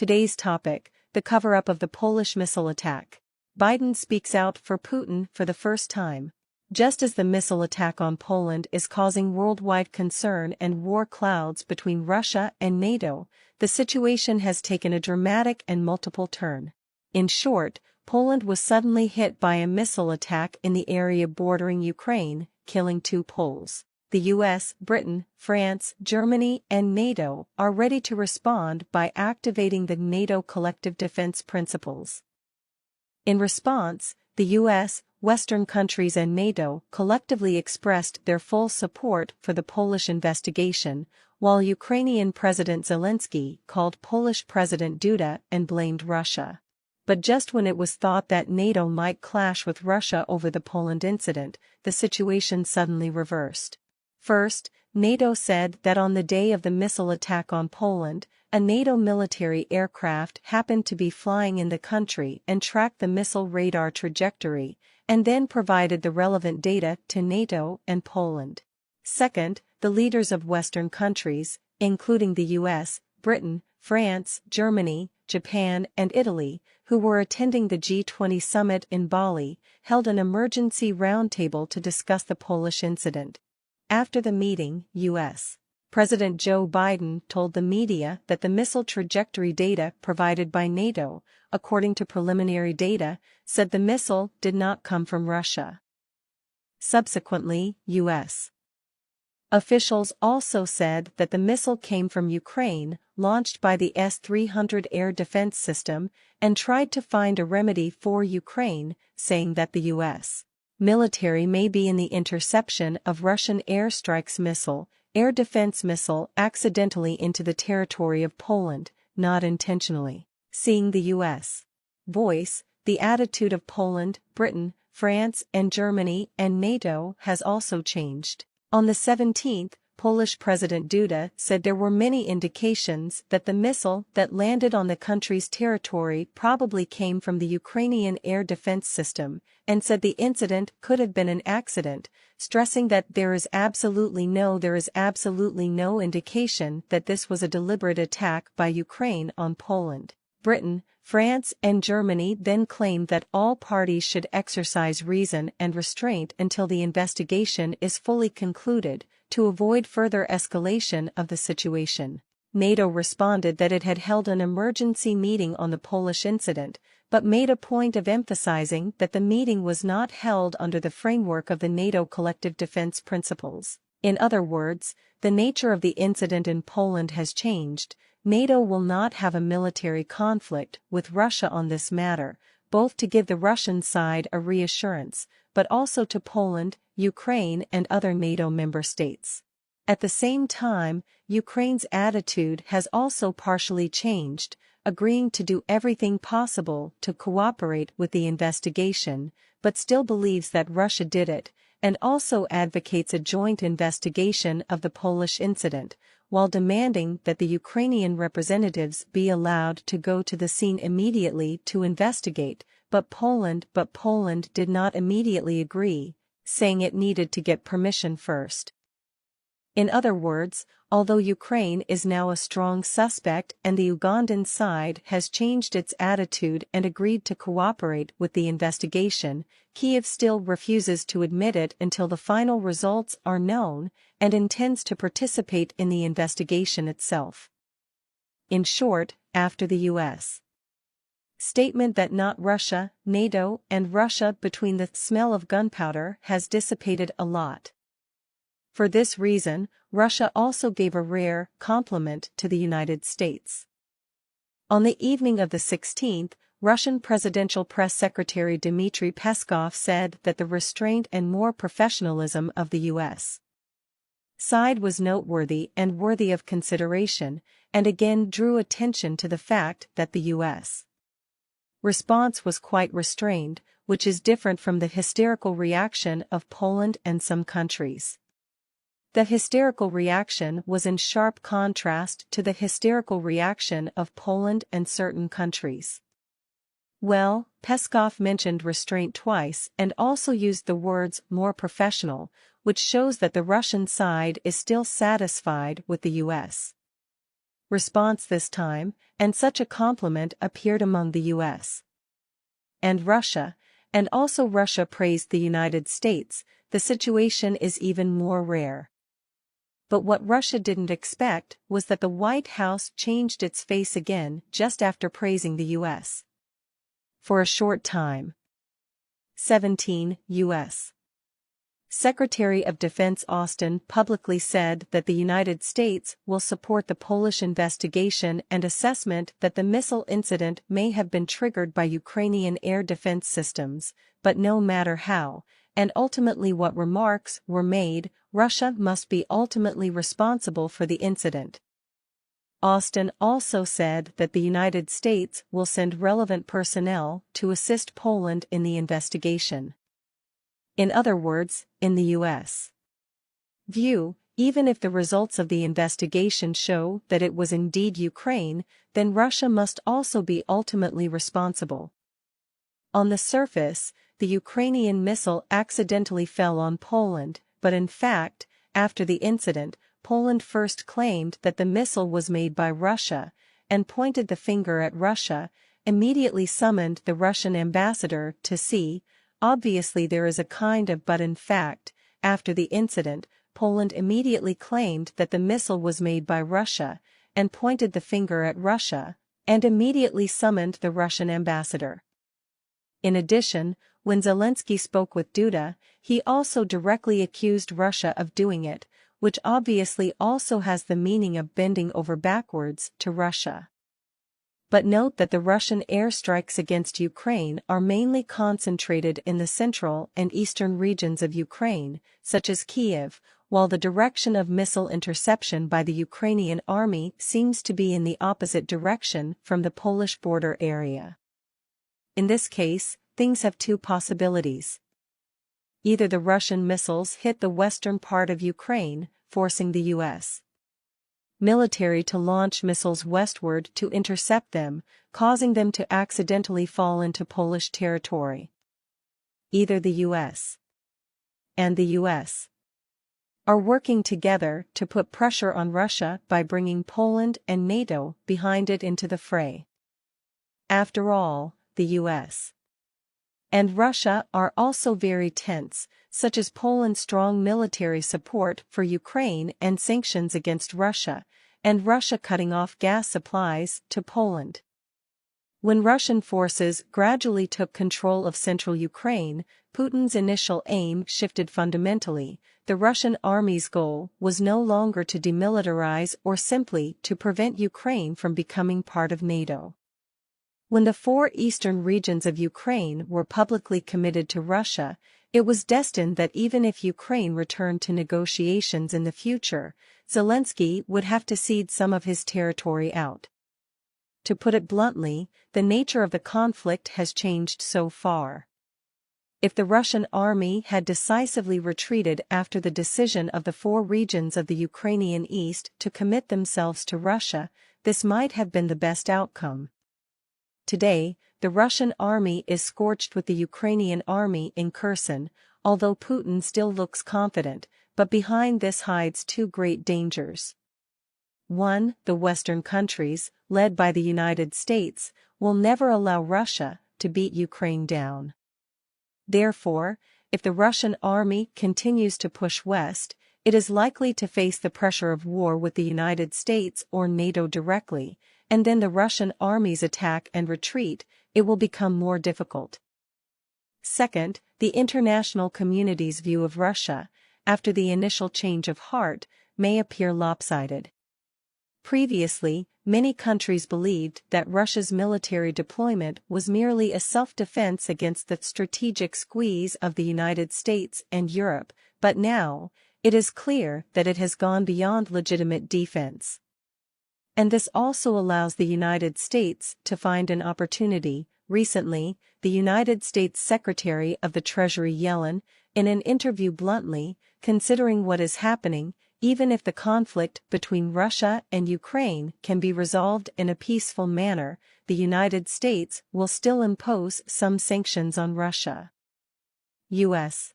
Today's topic: the cover-up of the Polish missile attack. Biden speaks out for Putin for the first time. Just as the missile attack on Poland is causing worldwide concern and war clouds between Russia and NATO, the situation has taken a dramatic and multiple turn. In short, Poland was suddenly hit by a missile attack in the area bordering Ukraine, killing 2 Poles. The US, Britain, France, Germany, and NATO are ready to respond by activating the NATO collective defense principles. In response, the US, Western countries and NATO collectively expressed their full support for the Polish investigation, while Ukrainian President Zelensky called Polish President Duda and blamed Russia. But just when it was thought that NATO might clash with Russia over the Poland incident, the situation suddenly reversed. First, NATO said that on the day of the missile attack on Poland, a NATO military aircraft happened to be flying in the country and tracked the missile radar trajectory, and then provided the relevant data to NATO and Poland. Second, the leaders of Western countries, including the US, Britain, France, Germany, Japan, and Italy, who were attending the G20 summit in Bali, held an emergency roundtable to discuss the Polish incident. After the meeting, US President Joe Biden told the media that the missile trajectory data provided by NATO, according to preliminary data, said the missile did not come from Russia. Subsequently, US officials also said that the missile came from Ukraine, launched by the S-300 air defense system, and tried to find a remedy for Ukraine, saying that the U.S. military may be in the interception of Russian airstrikes air defense missile accidentally into the territory of Poland, not intentionally. Seeing the U.S. voice, the attitude of Poland, Britain, France, and Germany and NATO has also changed. On the 17th, Polish President Duda said there were many indications that the missile that landed on the country's territory probably came from the Ukrainian air defense system, and said the incident could have been an accident, stressing that there is absolutely no indication that this was a deliberate attack by Ukraine on Poland. Britain, France, and Germany then claimed that all parties should exercise reason and restraint until the investigation is fully concluded, to avoid further escalation of the situation. NATO responded that it had held an emergency meeting on the Polish incident, but made a point of emphasizing that the meeting was not held under the framework of the NATO collective defense principles. In other words, the nature of the incident in Poland has changed. NATO will not have a military conflict with Russia on this matter, both to give the Russian side a reassurance, but also to Poland, Ukraine, and other NATO member states. At the same time, Ukraine's attitude has also partially changed, agreeing to do everything possible to cooperate with the investigation, but still believes that Russia did it, and also advocates a joint investigation of the Polish incident, while demanding that the Ukrainian representatives be allowed to go to the scene immediately to investigate, but Poland did not immediately agree, saying it needed to get permission first. In other words, although Ukraine is now a strong suspect and the Ugandan side has changed its attitude and agreed to cooperate with the investigation, Kyiv still refuses to admit it until the final results are known, and intends to participate in the investigation itself. In short, after the U.S. statement that not Russia, NATO, and Russia between the smell of gunpowder has dissipated a lot. For this reason, Russia also gave a rare compliment to the United States. On the evening of the 16th, Russian Presidential Press Secretary Dmitry Peskov said that the restraint and more professionalism of the U.S. side was noteworthy and worthy of consideration, and again drew attention to the fact that the U.S. response was quite restrained, which is different from the hysterical reaction of Poland and some countries. The hysterical reaction was in sharp contrast to the hysterical reaction of Poland and certain countries. Well, Peskov mentioned restraint twice and also used the words more professional, which shows that the Russian side is still satisfied with the U.S. response this time, and such a compliment appeared among the US and Russia, and also Russia praised the United States. The situation is even more rare. But what Russia didn't expect was that the White House changed its face again just after praising the US. For a short time. 17. U.S. Secretary of Defense Austin publicly said that the United States will support the Polish investigation and assessment that the missile incident may have been triggered by Ukrainian air defense systems, but no matter how, and ultimately what remarks were made, Russia must be ultimately responsible for the incident. Austin also said that the United States will send relevant personnel to assist Poland in the investigation. In other words, in the U.S. view, even if the results of the investigation show that it was indeed Ukraine, then Russia must also be ultimately responsible. On the surface, the Ukrainian missile accidentally fell on Poland, but in fact, after the incident, Poland first claimed that the missile was made by Russia, and pointed the finger at Russia, immediately summoned the Russian ambassador to see. Obviously there is a kind of but in fact, after the incident, Poland immediately claimed that the missile was made by Russia, and pointed the finger at Russia, and immediately summoned the Russian ambassador. In addition, when Zelensky spoke with Duda, he also directly accused Russia of doing it, which obviously also has the meaning of bending over backwards to Russia. But note that the Russian airstrikes against Ukraine are mainly concentrated in the central and eastern regions of Ukraine, such as Kiev, while the direction of missile interception by the Ukrainian army seems to be in the opposite direction from the Polish border area. In this case, things have two possibilities. Either the Russian missiles hit the western part of Ukraine, forcing the U.S. military to launch missiles westward to intercept them, causing them to accidentally fall into Polish territory. Either the U.S. and the U.S. are working together to put pressure on Russia by bringing Poland and NATO behind it into the fray. After all, the U.S. and Russia are also very tense, such as Poland's strong military support for Ukraine and sanctions against Russia, and Russia cutting off gas supplies to Poland. When Russian forces gradually took control of central Ukraine, Putin's initial aim shifted fundamentally. The Russian army's goal was no longer to demilitarize or simply to prevent Ukraine from becoming part of NATO. When the four eastern regions of Ukraine were publicly committed to Russia, it was destined that even if Ukraine returned to negotiations in the future, Zelensky would have to cede some of his territory out. To put it bluntly, the nature of the conflict has changed so far. If the Russian army had decisively retreated after the decision of the four regions of the Ukrainian east to commit themselves to Russia, this might have been the best outcome. Today, the Russian army is scorched with the Ukrainian army in Kherson, although Putin still looks confident, but behind this hides two great dangers. 1. The Western countries, led by the United States, will never allow Russia to beat Ukraine down. Therefore, if the Russian army continues to push west, it is likely to face the pressure of war with the United States or NATO directly, and then the Russian army's attack and retreat, it will become more difficult. Second, the international community's view of Russia, after the initial change of heart, may appear lopsided. Previously, many countries believed that Russia's military deployment was merely a self-defense against the strategic squeeze of the United States and Europe, but now, it is clear that it has gone beyond legitimate defense. And this also allows the United States to find an opportunity. Recently, the United States Secretary of the Treasury Yellen, in an interview bluntly, considering what is happening, even if the conflict between Russia and Ukraine can be resolved in a peaceful manner, the United States will still impose some sanctions on Russia. U.S.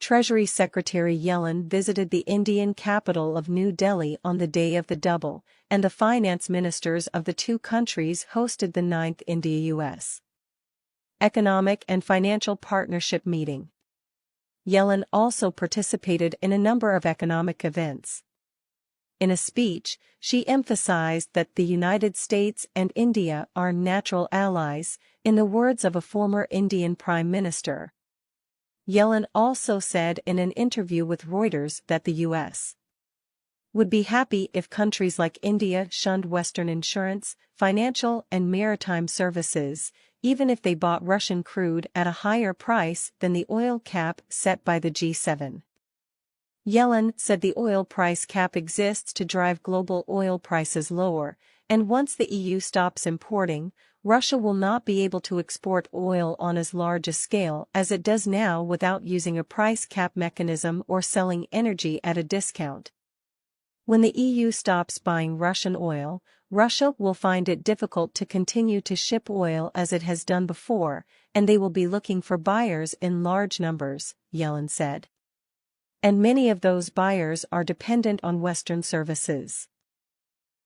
Treasury Secretary Yellen visited the Indian capital of New Delhi on the day of the double, and the finance ministers of the two countries hosted the 9th India-US Economic and Financial Partnership meeting. Yellen also participated in a number of economic events. In a speech, she emphasized that the United States and India are natural allies, in the words of a former Indian Prime Minister. Yellen also said in an interview with Reuters that the U.S. would be happy if countries like India shunned Western insurance, financial and maritime services, even if they bought Russian crude at a higher price than the oil cap set by the G7. Yellen said the oil price cap exists to drive global oil prices lower, and once the EU stops importing, Russia will not be able to export oil on as large a scale as it does now without using a price cap mechanism or selling energy at a discount. When the EU stops buying Russian oil, Russia will find it difficult to continue to ship oil as it has done before, and they will be looking for buyers in large numbers, Yellen said. And many of those buyers are dependent on Western services.